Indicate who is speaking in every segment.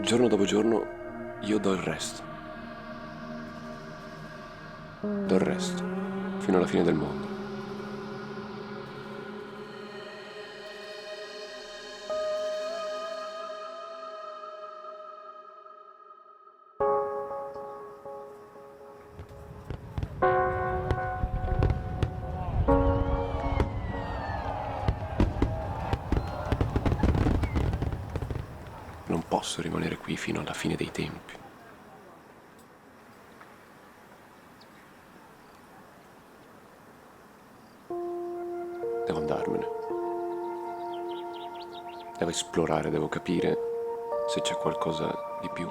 Speaker 1: Giorno dopo giorno io do il resto. Do il resto, fino alla fine del mondo. Non posso rimanere qui fino alla fine dei tempi. Devo andarmene. Devo esplorare, devo capire se c'è qualcosa di più.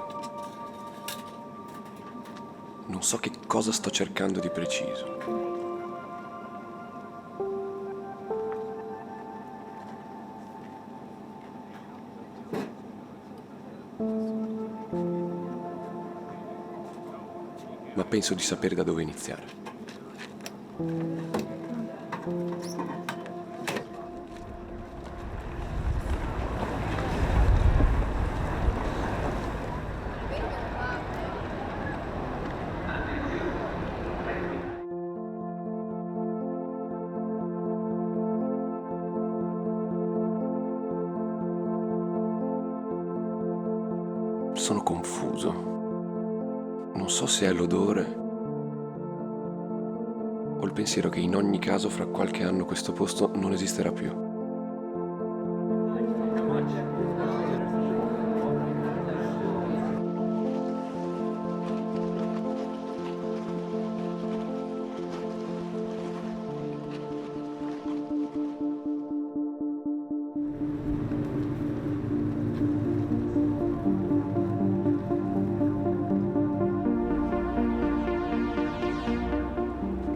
Speaker 1: Non so che cosa sto cercando di preciso. Ma penso di sapere da dove iniziare. Sono confuso. Non so se è l'odore o il pensiero che in ogni caso fra qualche anno questo posto non esisterà più.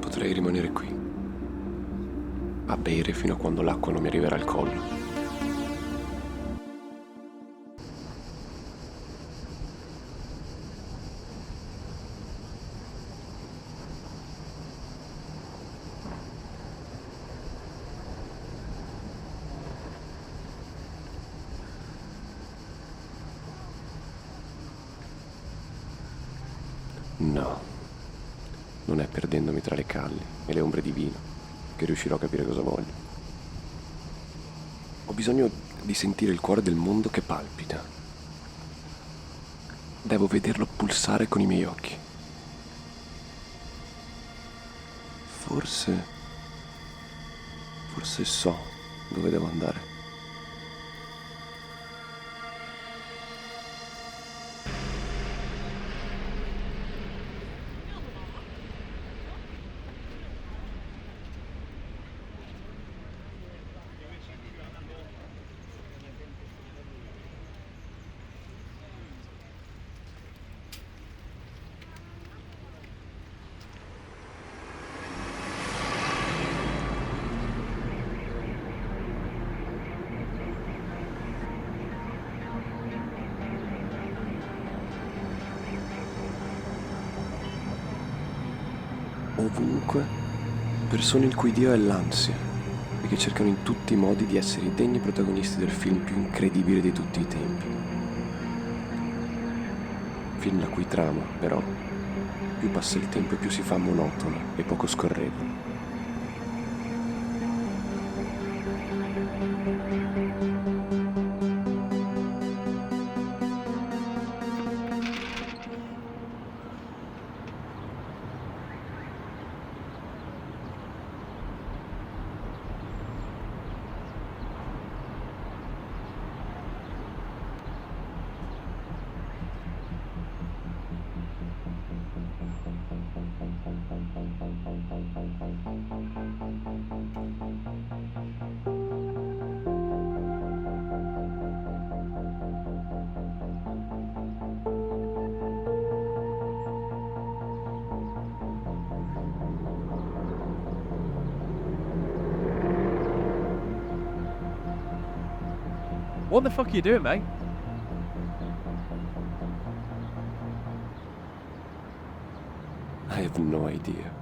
Speaker 1: Potrei rimanere qui, a bere fino a quando l'acqua non mi arriverà al collo. No, non è perdendomi tra le calli e le ombre di vino che riuscirò a capire cosa voglio. Ho bisogno di sentire il cuore del mondo che palpita. Devo vederlo pulsare con i miei occhi. Forse so dove devo andare. Ovunque, persone il cui Dio è l'ansia e che cercano in tutti i modi di essere i degni protagonisti del film più incredibile di tutti i tempi. Film la cui trama, però, più passa il tempo e più si fa monotona e poco scorrevole.
Speaker 2: What the fuck are you doing, mate?
Speaker 1: I have no idea.